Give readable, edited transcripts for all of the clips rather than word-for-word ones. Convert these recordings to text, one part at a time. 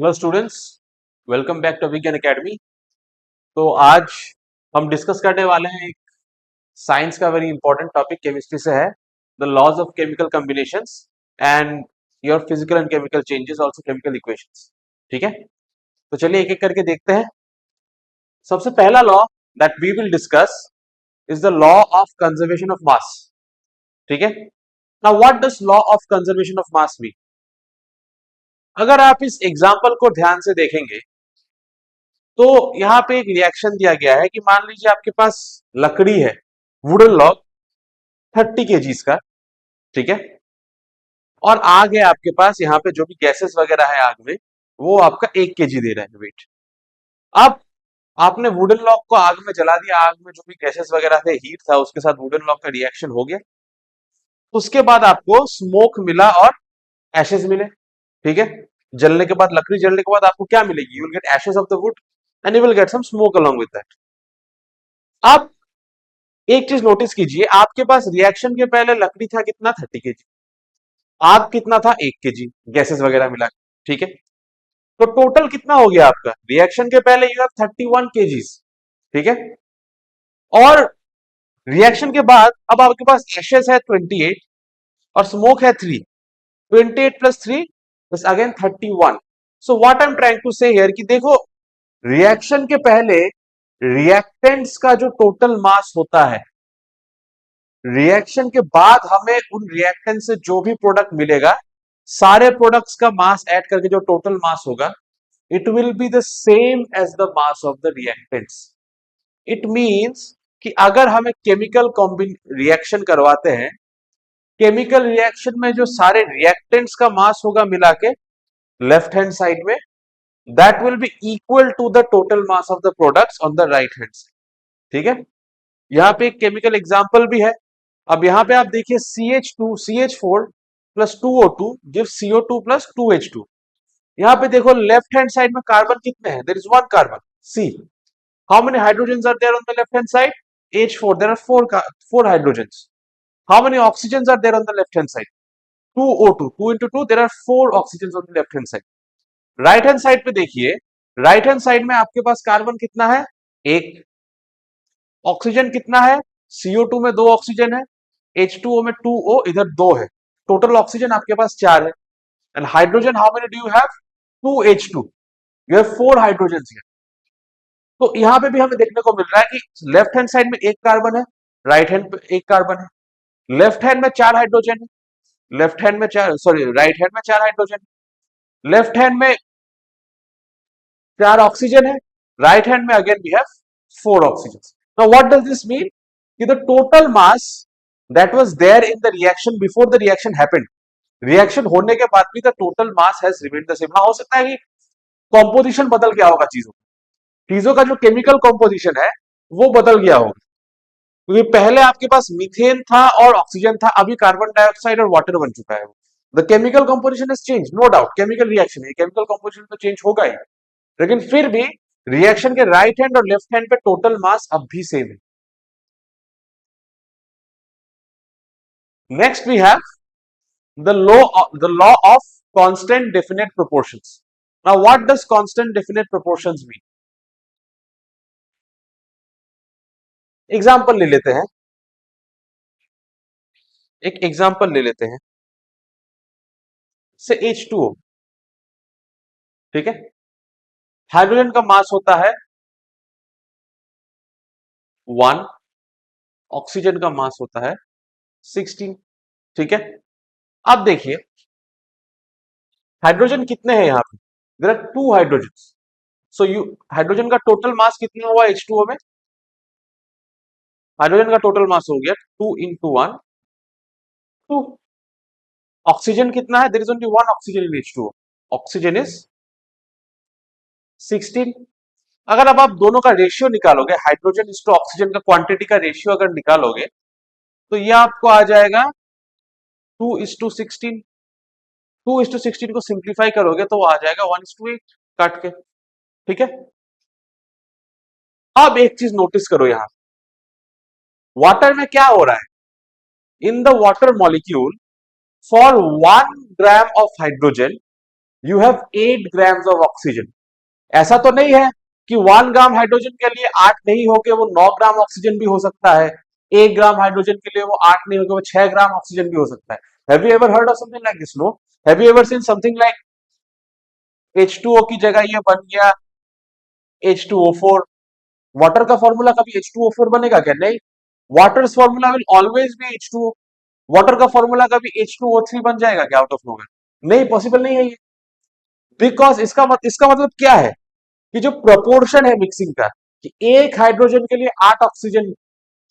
Hello students, welcome back to Vigyan Academy. तो आज हम डिस्कस करने वाले हैं एक साइंस का वेरी इंपॉर्टेंट टॉपिक, केमिस्ट्री से है, the laws of chemical combinations and your physical and chemical changes, also chemical equations. ठीक है, तो चलिए एक एक करके देखते हैं। सबसे पहला law that we will discuss is the law of conservation of mass. ठीक है, now what does law of conservation of mass mean? अगर आप इस एग्जांपल को ध्यान से देखेंगे तो यहाँ पे एक रिएक्शन दिया गया है कि मान लीजिए आपके पास लकड़ी है, वुडन लॉग 30 kg का। ठीक है, और आग है आपके पास, यहाँ पे जो भी गैसेस वगैरह है आग में, वो आपका 1 kg दे रहा है वेट। अब आपने वुडन लॉग को आग में जला दिया, आग में जो भी गैसेस वगैरह थे, हीट था, उसके साथ वुडन लॉग का रिएक्शन हो गया। उसके बाद आपको स्मोक मिला और एशेस मिले। ठीक है, जलने के बाद, लकड़ी जलने के बाद आपको क्या मिलेगी? You will get ashes of the wood and you will get some smoke along with that. अब एक चीज नोटिस कीजिए, आपके पास रिएक्शन के पहले लकड़ी था कितना? 30 kg। आग कितना था? 1 kg, गैसेस वगैरह मिला के। ठीक है, तो टोटल कितना हो गया आपका? रिएक्शन के पहले यू हैव 31 kgs। ठीक है, और रिएक्शन के बाद अब आपके पास एशेस है 28 और स्मोक है 3। 28 plus 3 is again 31। So what I am trying to say here कि देखो, रिएक्शन के पहले रिएक्टेंट्स का जो टोटल मास होता है, रिएक्शन के बाद हमें उन रिएक्टेंट से जो भी प्रोडक्ट मिलेगा, सारे प्रोडक्ट्स का मास ऐड करके जो टोटल मास होगा, it will be the same as the mass of the reactants. It means कि अगर हमें केमिकल रिएक्शन करवाते हैं, केमिकल रिएक्शन में जो सारे रिएक्टेंट्स का मास होगा मिला के लेफ्ट हैंड साइड में, that will be equal to the total mass of the products on the right hand side. ठीक है, यहाँ पे एक केमिकल एग्जांपल भी है। अब यहाँ पे आप देखिए CH2 CH4 plus 2O2 give CO2 plus 2H2। यहाँ पे देखो लेफ्ट हैंड साइड में कार्बन कितने हैं? There is one carbon, C। How many hydrogens are there on the left hand side? H4, there are four hydrogens. How many oxygens are there on the left hand side? 2O2, 2 into 2, there are four oxygens on the left hand side. Right hand side पे देखिए, right hand side में आपके पास carbon कितना है? एक। Oxygen कितना है? CO2 में 2 ऑक्सीजन है, H2O में 2O, इधर 2 है। टोटल ऑक्सीजन आपके पास 4 है। And hydrogen how many do you have? 2H2, you have 4 hydrogen here. तो यहां पे भी हमें देखने को मिल रहा है कि लेफ्ट हैंड साइड में एक कार्बन है, राइट हैंड पे एक कार्बन है। लेफ्ट हैंड में 4 हाइड्रोजन है, लेफ्ट हैंड में 4, सॉरी, राइट हैंड में 4 हाइड्रोजन है। लेफ्ट हैंड में 4 ऑक्सीजन है, राइट हैंड में again we have 4 oxygen. Now what does this mean? कि the total mass that was there in the reaction before the reaction happened, reaction होने के बाद भी the total mass has remained the same. हाँ, हो सकता है कि कॉम्पोजिशन बदल गया होगा, चीजों चीजों का जो केमिकल कॉम्पोजिशन है वो बदल गया होगा, क्योंकि पहले आपके पास मीथेन था और ऑक्सीजन था, अभी कार्बन डाइऑक्साइड और वाटर बन चुका है। The chemical composition is change, no doubt. Chemical reaction है, केमिकल कॉम्पोजिशन तो चेंज होगा ही, लेकिन फिर भी रिएक्शन के राइट हैंड और लेफ्ट हैंड पे टोटल मास अब भी सेम है। Next we have the law of constant definite proportions. Now what does constant definite proportions mean? Example ले लेते हैं, एक एग्जाम्पल ले लेते हैं से H2O। ठीक है, हाइड्रोजन का मास होता है 1, ऑक्सीजन का मास होता है 16। ठीक है, अब देखिए हाइड्रोजन कितने हैं यहाँ पे? There are 2 hydrogen. So you, hydrogen का टोटल मास कितना हुआ H2O में? हाइड्रोजन का टोटल मास हो गया 2 into 1, 2। ऑक्सीजन कितना है? There is only one oxygen in H2O, oxygen is 16। अगर अब आप दोनों का रेशियो निकालोगे, हाइड्रोजन इज टू ऑक्सीजन का क्वांटिटी का रेशियो अगर निकालोगे, तो ये आपको आ जाएगा 2:16। 2:16 को सिंप्लीफाई करोगे तो वो आ जाएगा 1:8 काट के। ठीक है, अब एक चीज नोटिस करो, यहां वाटर में क्या हो रहा है? In the water molecule, for 1 gram of hydrogen you have 8 grams of oxygen. ऐसा तो नहीं है कि 1 ग्राम हाइड्रोजन के लिए 8 नहीं होके वो 9 ग्राम ऑक्सीजन भी हो सकता है, 1 ग्राम हाइड्रोजन के लिए वो 8 नहीं होके वो 6 ग्राम ऑक्सीजन भी हो सकता है। Have you ever heard of something like this? No. Have you ever seen something like H2O की जगह ये बन गया H2O4? वाटर का फॉर्मूला कभी H2O4 बनेगा क्या? नहीं। Waters formula will always be H2O। Water का फॉर्मूला कभी H2O3 बन जाएगा क्या आउट ऑफ नोवेयर? नहीं, पॉसिबल नहीं है ये। बिकॉज इसका मतलब क्या है कि जो प्रोपोर्शन है मिक्सिंग का, कि एक हाइड्रोजन के लिए 8 ऑक्सीजन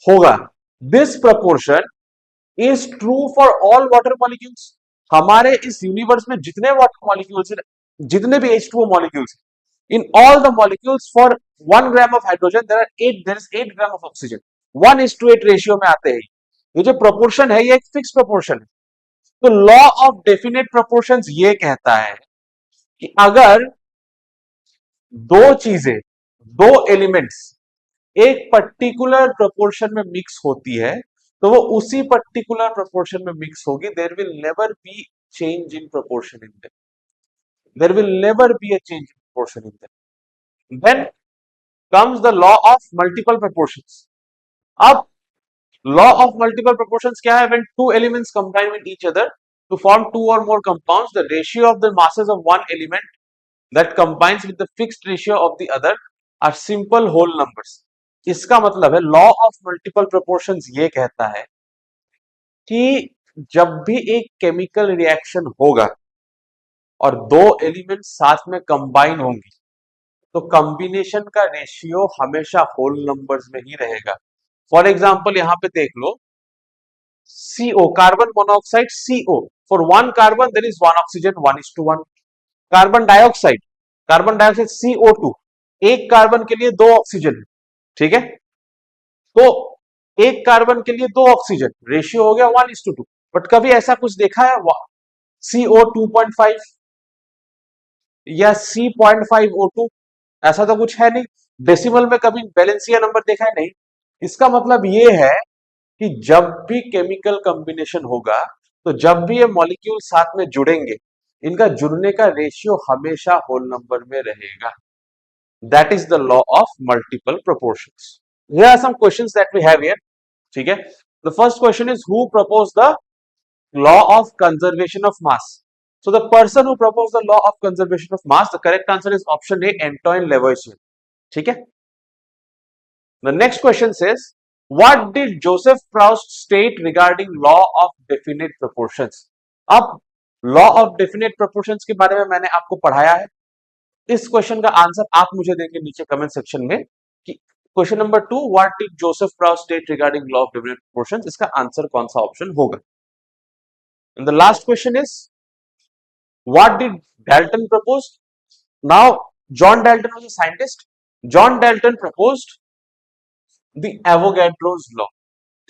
होगा, this proportion is true for all water molecules. हमारे इस यूनिवर्स में जितने वाटर मॉलिक्यूल्स हैं, जितने भी H2O molecules, in all the molecules for 1 gram of hydrogen there is 8 gram of oxygen. 1:8 ratio में आते हैं। ये जो प्रोपोर्शन है ये एक फिक्स प्रोपोर्शन है। तो लॉ ऑफ डेफिनेट प्रोपोर्शंस ये कहता है कि अगर दो चीजें, दो एलिमेंट्स एक पर्टिकुलर प्रोपोर्शन में मिक्स होती है, तो वो उसी पर्टिकुलर प्रोपोर्शन में मिक्स होगी। There will never be change in proportion in them. There will never be a change in proportion in them. Then comes the law of multiple proportions. अब law of multiple proportions क्या है? When two elements combine with each other to form two और more compounds, the ratio of the masses of one element that combines with the fixed ratio of the other are simple whole numbers। इसका मतलब है law of multiple proportions ये कहता है कि जब भी एक केमिकल रिएक्शन होगा और दो एलिमेंट साथ में कंबाइन होंगी, तो कॉम्बिनेशन का रेशियो हमेशा होल नंबर्स में ही रहेगा। फॉर एग्जाम्पल यहां पे देख लो, CO, carbon monoxide CO, for 1 carbon there is 1 oxygen 1:1। Carbon dioxide, CO2, एक कार्बन के लिए 2 ऑक्सीजन है, ठीक है? तो एक कार्बन के लिए 2 ऑक्सीजन, रेशियो हो गया 1:2। बट कभी ऐसा कुछ देखा है CO 2.5 या C.5O2? ऐसा तो कुछ है नहीं। डेसिमल में कभी बैलेंसिया नंबर देखा है? नहीं। इसका मतलब ये है कि जब भी केमिकल कॉम्बिनेशन होगा, तो जब भी ये मॉलिक्यूल साथ में जुड़ेंगे, इनका जुड़ने का रेशियो हमेशा होल नंबर में रहेगा। That is the law of multiple proportions. Here are some questions that we have here, ठीक है? The first question is who propose the law of conservation of mass? So the person who proposed the law of conservation of mass, the correct answer is option A, Antoine Lavoisier, ठीक है? The next question says, what did Joseph Proust state regarding law of definite proportions? अब law of definite proportions के बारे में मैंने आपको पढ़ाया है। इस क्वेश्चन का आंसर आप मुझे देंगे नीचे कमेंट सेक्शन में कि question number 2, what did Joseph Proust state regarding law of definite proportions, इसका आंसर कौन सा ऑप्शन होगा? And the last question is, what did Dalton propose? Now John Dalton was a scientist. John Dalton proposed the Avogadro's law,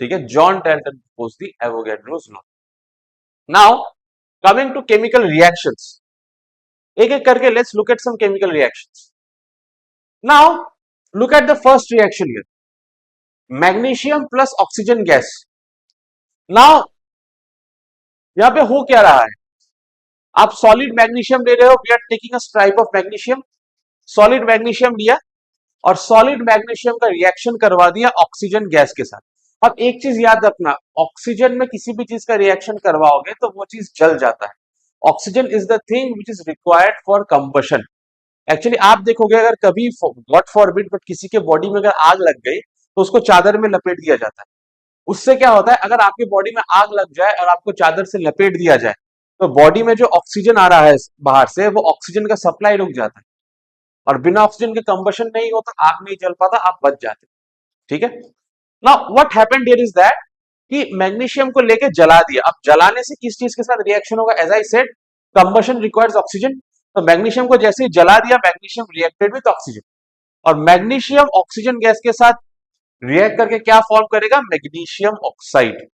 ठीक है? John Dalton proposed the Avogadro's law. Now coming to chemical reactions, एक एक करके let's look at some chemical reactions. Now look at the first reaction here, magnesium plus oxygen gas. Now यहां पे हो क्या रहा है? आप सॉलिड मैग्नीशियम ले रहे हो, we are taking a stripe of magnesium, solid magnesium लिया और सॉलिड मैग्नीशियम का रिएक्शन करवा दिया ऑक्सीजन गैस के साथ। अब एक चीज याद रखना, ऑक्सीजन में किसी भी चीज का रिएक्शन करवाओगे तो वो चीज जल जाता है। Oxygen is the thing which is required for combustion. Actually आप देखोगे, अगर कभी गॉड फॉरबिड बट किसी के बॉडी में अगर आग लग गई तो उसको चादर में लपेट दिया जाता है। उससे क्या होता है, अगर आपकी बॉडी में आग लग जाए और आपको चादर से लपेट दिया जाए, तो बॉडी में जो ऑक्सीजन आ रहा है बाहर से, वो ऑक्सीजन का सप्लाई रुक जाता है और बिना ऑक्सीजन के कंबशन नहीं होता, आग नहीं जल पाता, आप बच जाते, ठीक है? Now what happened here is that कि मैग्नीशियम को लेके जला दिया। अब जलाने से किस चीज के साथ रिएक्शन होगा? As I said, combustion requires oxygen. तो मैग्नीशियम को जैसे ही जला दिया, मैग्नीशियम रिएक्टेड विद ऑक्सीजन, और मैग्नीशियम ऑक्सीजन गैस के साथ रिएक्ट करके क्या फॉर्म करेगा? Magnesium oxide.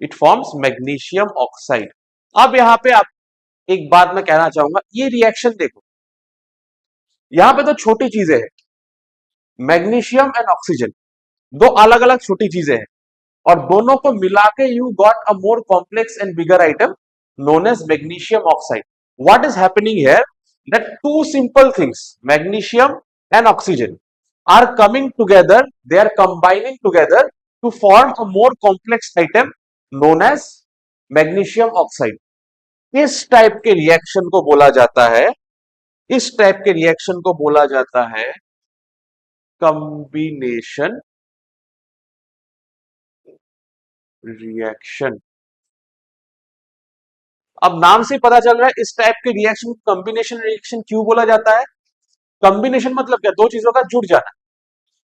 It forms magnesium oxide. अब यहां पे आप एक बात मैं कहना चाहूंगा, ये रिएक्शन देखो, यहां पे तो छोटी चीजें हैं, मैग्नीशियम एंड ऑक्सीजन, दो अलग अलग छोटी चीजें हैं, और दोनों को मिला के you got a more complex and bigger item known as magnesium oxide. what is happening here, that two simple things, magnesium and oxygen, are coming together, they are combining together to form a more complex item known as magnesium oxide. इस type के reaction को बोला जाता है, इस type के reaction को बोला जाता है कॉम्बिनेशन रिएक्शन। अब नाम से पता चल रहा है इस टाइप के रिएक्शन को कॉम्बिनेशन रिएक्शन क्यों बोला जाता है। कॉम्बिनेशन मतलब क्या, दो चीजों का जुड़ जाना।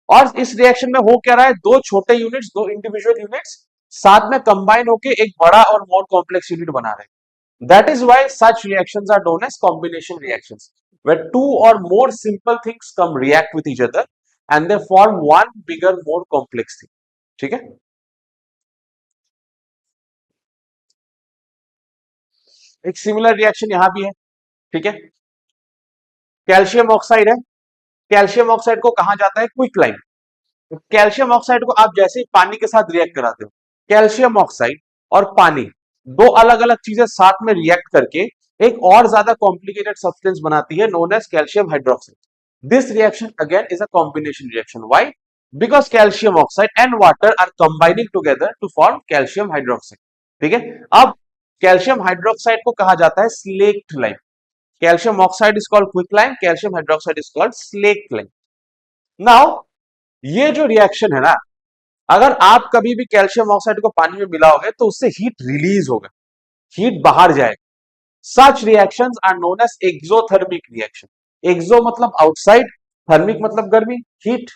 और इस रिएक्शन में हो क्या रहा है, दो छोटे यूनिट्स, दो इंडिविजुअल यूनिट्स साथ में कंबाइन होकर एक बड़ा और मोर कॉम्प्लेक्स यूनिट बना रहे हैं। That is why such reactions are known as combination reactions, where two or more simple things come react with each other and they form one bigger more complex thing। ठीक है, एक similar reaction यहां भी है। ठीक है, calcium oxide है, calcium oxide को कहा जाता है क्विक लाइम। तो कैल्शियम ऑक्साइड को आप जैसे ही पानी के साथ रिएक्ट कराते हो, कैल्शियम ऑक्साइड और पानी दो अलग अलग चीजें साथ में रिएक्ट करके एक और ज्यादा कॉम्प्लिकेटेड सब्सटेंस बनाती है known as calcium hydroxide. This reaction again is a combination reaction. Why? Because calcium oxide and water are combining together to form calcium hydroxide. ठीक है, अब कैल्शियम हाइड्रोक्साइड को कहा जाता है slaked lime. Calcium oxide is called quick lime, calcium hydroxide is called slaked lime. Now ये जो reaction है ना, अगर आप कभी भी कैल्शियम ऑक्साइड को पानी में मिलाओगे तो उससे हीट रिलीज होगा, हीट बाहर जाएगा। Such reactions are known as exothermic reaction. Exo मतलब आउटसाइड, थर्मिक मतलब गर्मी, हीट।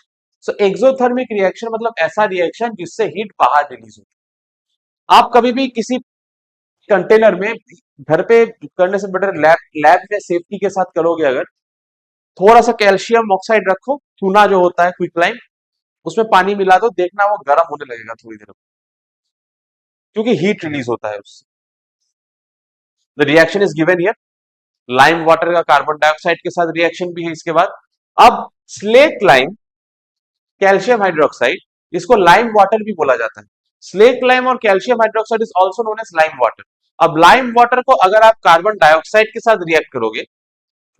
सो एक्सोथर्मिक रिएक्शन मतलब ऐसा रिएक्शन जिससे हीट बाहर रिलीज होती है। आप कभी भी किसी कंटेनर में, घर पे करने से बेटर लैब लैब में सेफ्टी के साथ करोगे, अगर थोड़ा सा कैल्शियम ऑक्साइड रखो, चूना जो होता है क्विक लाइम, उसमें पानी मिला दो, देखना वो गर्म होने लगेगा थोड़ी देर में, क्योंकि हीट रिलीज होता है उससे। The reaction is given here, lime water का कार्बन डाइऑक्साइड के साथ रिएक्शन भी है इसके बाद। अब स्लेट लाइम, कैल्शियम हाइड्रोक्साइड, इसको लाइम वाटर भी बोला जाता है। स्लेट लाइम और calcium hydroxide is also known as lime water. अब लाइम वाटर को अगर आप कार्बन डाइऑक्साइड के साथ रिएक्ट करोगे,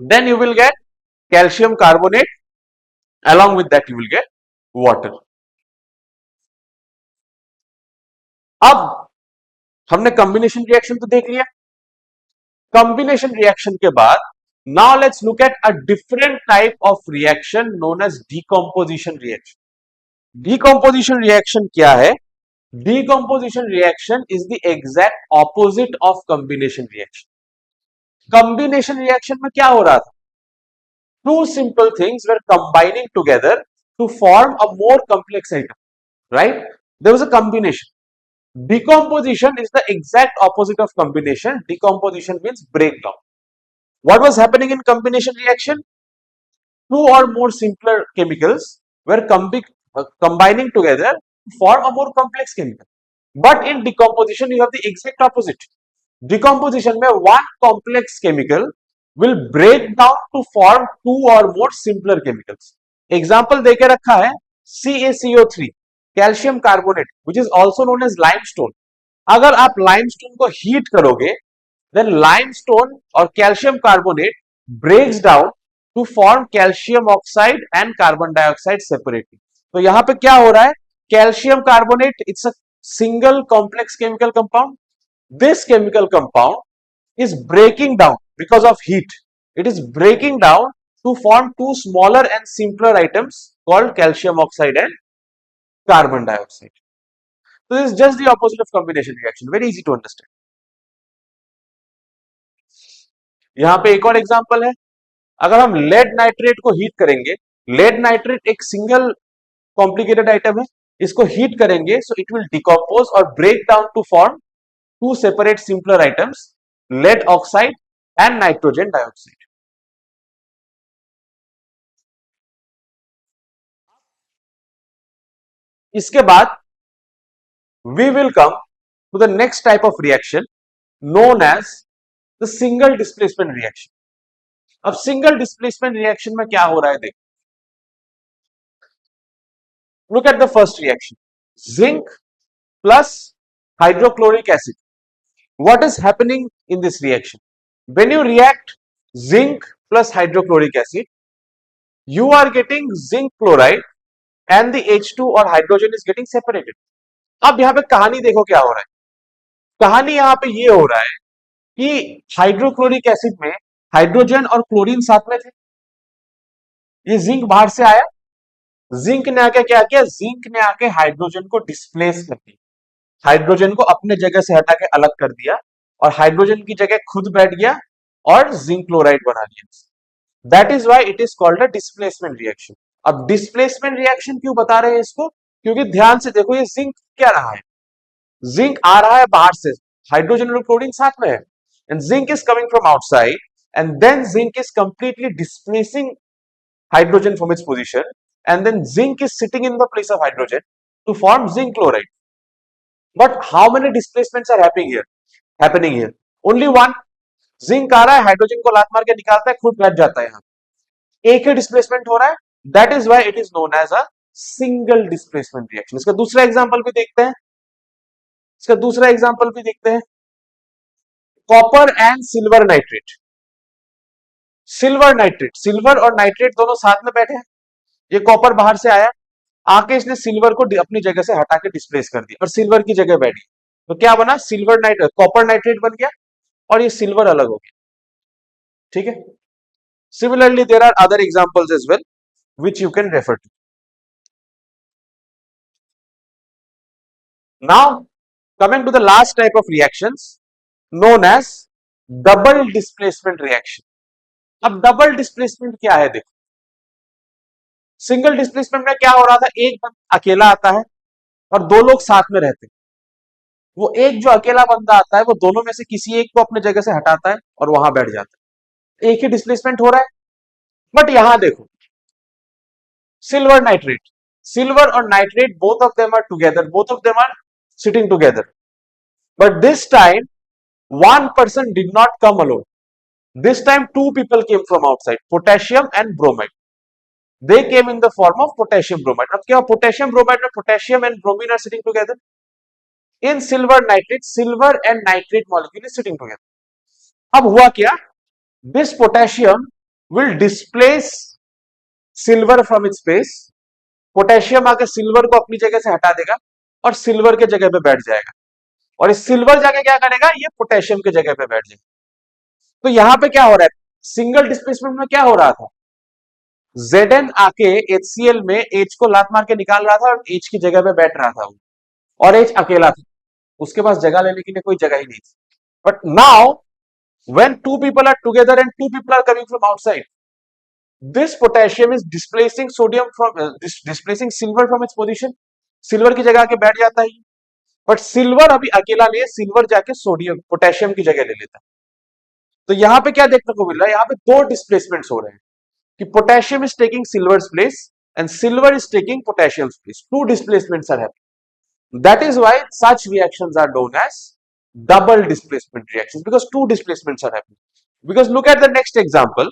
then you will get calcium carbonate, along with that you will get water। अब हमने कॉम्बिनेशन रिएक्शन तो देख लिया। कॉम्बिनेशन रिएक्शन के बाद now let's look at a different type of reaction known as decomposition reaction. Decomposition reaction क्या है? Decomposition reaction is the exact opposite of combination reaction. Combination reaction में क्या हो रहा था? Two simple things were combining together to form a more complex item, right? There was a combination. Decomposition is the exact opposite of combination. Decomposition means breakdown. What was happening in combination reaction? Two or more simpler chemicals were combining together to form a more complex chemical. But in decomposition, you have the exact opposite. Decomposition में one complex chemical will break down to form two or more simpler chemicals. Example देके रखा है CaCO3, calcium carbonate, which is also known as limestone। अगर आप limestone को heat करोगे, then limestone और calcium carbonate breaks down to form calcium oxide and carbon dioxide separately। तो यहां पे क्या हो रहा है? Calcium carbonate, it's a single complex chemical compound। This chemical compound is breaking down because of heat. It is breaking down to form two smaller and simpler items called calcium oxide and carbon dioxide। So this is just the opposite of combination reaction. Very easy to understand। यहां पे एक और example है। अगर हम lead nitrate को heat करेंगे, lead nitrate एक सिंगल कॉम्प्लिकेटेड आइटम है, इसको हीट करेंगे सो इट विल डिकम्पोज और break down to form two separate simpler items, lead oxide and nitrogen dioxide। इसके बाद we will come to the next type of reaction known as the single displacement reaction। अब single displacement reaction में क्या हो रहा है, देखो, look at the first reaction, zinc plus hydrochloric acid। What is happening in this reaction? When you react zinc plus hydrochloric acid, you are getting zinc chloride and the H2 or hydrogen is getting separated. अब यहां पे कहानी देखो क्या हो रहा है। कहानी यहां पे ये हो रहा है कि हाइड्रोक्लोरिक एसिड में हाइड्रोजन और क्लोरीन साथ में थे। ये जिंक बाहर से आया, जिंक ने आके क्या किया, जिंक ने आके हाइड्रोजन को डिस्प्लेस कर दिया, हाइड्रोजन को अपने जगह से हटा के अलग कर दिया और हाइड्रोजन की जगह खुद बैठ गया और जिंक क्लोराइड बना लिया। That is why it is called a displacement reaction. अब डिस्प्लेसमेंट रिएक्शन क्यों बता रहे हैं इसको, क्योंकि ध्यान से देखो ये जिंक क्या रहा है, जिंक आ रहा है बाहर से, हाइड्रोजन और क्लोरीन साथ में है, and zinc is coming from outside and then zinc is completely displacing hydrogen from its position, and then zinc is sitting in the place of hydrogen to form zinc chloride. But how many displacements are happening here? Only one. Zinc आ रहा है, hydrogen को लात मार के निकालता है, खुद बैठ जाता है, यहाँ एक ही डिस्प्लेसमेंट हो रहा है। That is why it is known as a single displacement reaction. इसका दूसरा एग्जांपल भी देखते हैं, copper and silver nitrate. Silver और नाइट्रेट दोनों साथ में बैठे हैं। ये कॉपर बाहर से आया, आके इसने सिल्वर को अपनी जगह से हटा के डिस्प्लेस कर दिया और सिल्वर की जगह बैठ गया, तो क्या बना, सिल्वर नाइट्रेट, कॉपर नाइट्रेट बन गया और ये सिल्वर अलग हो गया। ठीक है, similarly there are other examples as well which you can refer to. Now coming to the last type of reactions known as double displacement reaction. अब डबल डिस्प्लेसमेंट क्या है, देखो सिंगल डिस्प्लेसमेंट में क्या हो रहा था, एक बंदा अकेला आता है और दो लोग साथ में रहते हैं। वो एक जो अकेला बंदा आता है वो दोनों में से किसी एक को अपने जगह से हटाता है और वहां बैठ जाता है, एक ही डिस्प्लेसमेंट हो रहा है। बट यहां देखो सिल्वर और nitrate both of them are together, both of them are sitting together, but this time one person did not come alone. This time two people came from outside, potassium and bromide. They came in the form of potassium bromide. अब क्या potassium bromide में potassium and bromine are sitting together. In silver and nitrate molecule is sitting together. अब हुआ क्या, this potassium will displace silver from its place. Potassium आके silver को अपनी जगह से हटा देगा और सिल्वर के जगह पे बैठ जाएगा, और इस सिल्वर जाके क्या करेगा, ये पोटेशियम के जगह पे बैठ जाएगा। तो यहां पे क्या हो रहा है, सिंगल डिस्प्लेसमेंट में क्या हो रहा था, Zn आके HCl में H को लात मार के निकाल रहा था और H की जगह पे बैठ रहा था वो, और H अकेला था, उसके पास जगह लेने के लिए कोई जगह ही नहीं थी। But now when two people are together and two people are coming from outside, this potassium is displacing sodium from displacing silver from its position. Silver की जगह आके बैठ जाता है, बट सिल्वर अभी अकेला नहीं है, सिल्वर जाके सोडियम पोटेशियम की जगह ले लेता है। तो यहां पे क्या देखने को मिल रहा है, यहां पे दो डिस्प्लेसमेंट्स हो रहे हैं कि potassium is taking silver place and silver is taking potassium place, two displacements are happening. That is why such reactions are known as double displacement reactions, because two displacements are happening. Because look at the next example,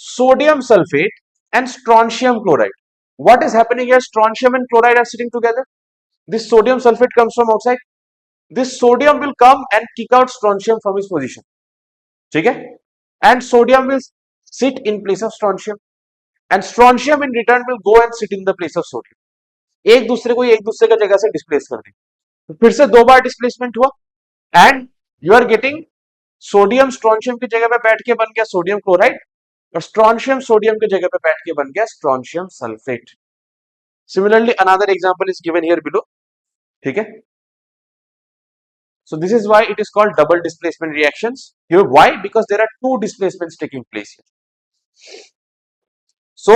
sodium sulfate and strontium chloride. What is happening here, strontium and chloride are sitting together. This sodium sulfate comes from outside, this sodium will come and kick out strontium from its position, ठीक है, and sodium will sit in place of strontium and strontium in return will go and sit in the place of sodium. एक दूसरे को एक दूसरे की जगह से डिस्प्लेस कर देंगे, तो फिर से दो बार डिस्प्लेसमेंट हुआ and you are getting sodium strontium की जगह पे बैठ के बन गया सोडियम क्लोराइड और स्ट्रॉन्शियम सोडियम की जगह पे बैठ के बन गया strontium sulphate. Similarly another example is given here below, ठीक है। So this is why it is called double displacement reactions. Here why? Because there are two displacements taking place here. So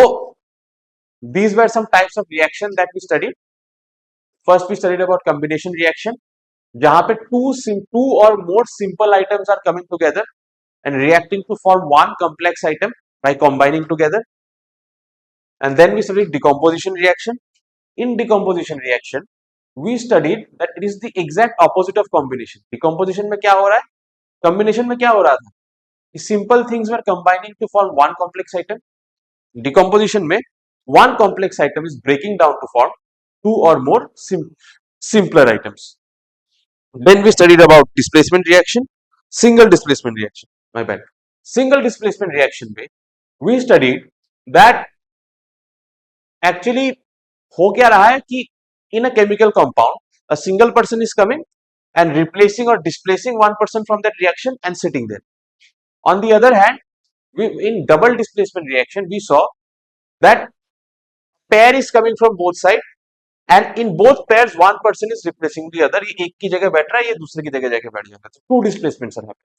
these were some types of reaction that we studied. First we studied about combination reaction, जहां पे two or more simple items are coming together and reacting to form one complex item by combining together. And then we studied decomposition reaction. In decomposition reaction, we studied that it is the exact opposite of combination. Decomposition में क्या हो रहा है, combination में क्या हो रहा था, simple things were combining to form one complex item. Decomposition में one complex item is breaking down to form two or more simpler items. Then we studied about displacement reaction, single displacement reaction. My bad, single displacement reaction में we studied that actually हो क्या रहा है कि in a chemical compound a single person is coming and replacing or displacing one person from that reaction and sitting there. On the other hand, in double displacement reaction, we saw that pair is coming from both sides and in both pairs one person is replacing the other. ये एक की जगह बैठ रहा है, ये दूसरे की जगह जाके बैठ जाता है. Two displacements are happening.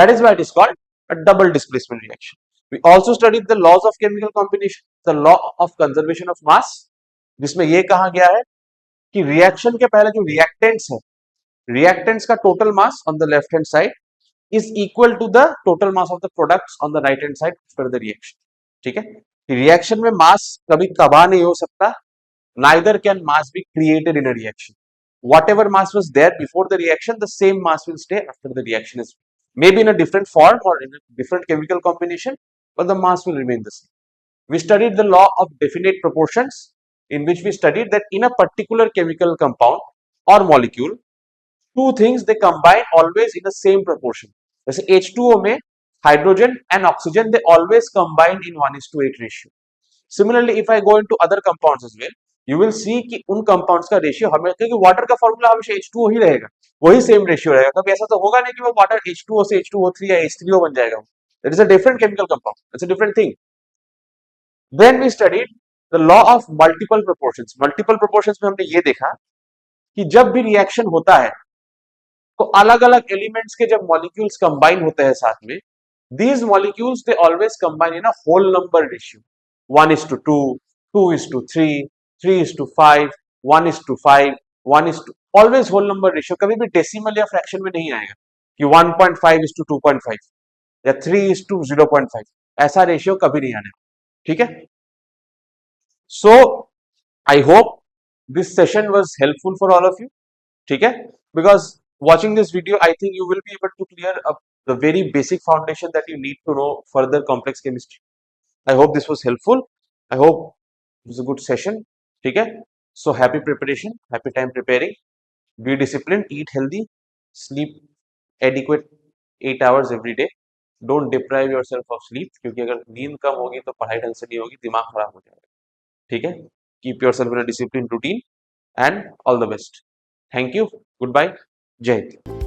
That is why it is called a double displacement reaction. We also studied the laws of chemical combination, the law of conservation of mass, जिसमें ये कहा गया है कि रिएक्शन के पहले जो रिएक्टेंट्स है, reactants का total mass on the left hand side is equal to the total mass of the products on the right hand side after the reaction. ठीक है, रिएक्शन में मास कभी तबाह नहीं हो सकता, neither can mass be created in a reaction. Whatever mass was there before the reaction, the same mass will stay after the reaction is maybe in a different form or in a different chemical combination, but the mass will remain the same. We studied the law of definite proportions, in which we studied that in a particular chemical compound or molecule, two things they combine always in the same proportion. जैसे H2O में hydrogen and oxygen they always combine in 1:8 ratio. Similarly, if I go into other compounds as well, you will see कि उन compounds का ratio हमें, क्योंकि water का formula हमेशा H2O ही रहेगा, वही same ratio रहेगा. कभी ऐसा तो होगा नहीं कि वो water H2O से H2O3 या H3O बन जाएगा. That is a different chemical compound. That's a different thing. Then we studied the law of multiple proportions. Multiple proportions में हमने ये देखा कि जब भी reaction होता है तो अलग अलग एलिमेंट्स के जब मॉलिक्यूल्स कंबाइन होते हैं साथ में, these molecules they always combine in a whole number ratio, 1:2, 2:3, 3:5, 1:5, 1:, always whole number ratio. कभी भी डेसिमल या फ्रैक्शन में नहीं आएगा कि 1.5:2.5 या 3:0.5, ऐसा रेशियो कभी नहीं आने. ठीक है, so I hope this session was helpful for all of you. ठीक है, because watching this video I think you will be able to clear up the very basic foundation that you need to know further complex chemistry. I hope this was helpful. I hope it was a good session. ठीक है, so happy preparation, happy time preparing. Be disciplined, eat healthy, sleep adequate 8 hours every day. Don't deprive yourself of sleep, क्योंकि अगर नींद कम होगी तो पढ़ाई ढंग से नहीं होगी, दिमाग खराब हो जाएगा. ठीक है, keep yourself in a disciplined routine and all the best. Thank you, goodbye, जय हिंद.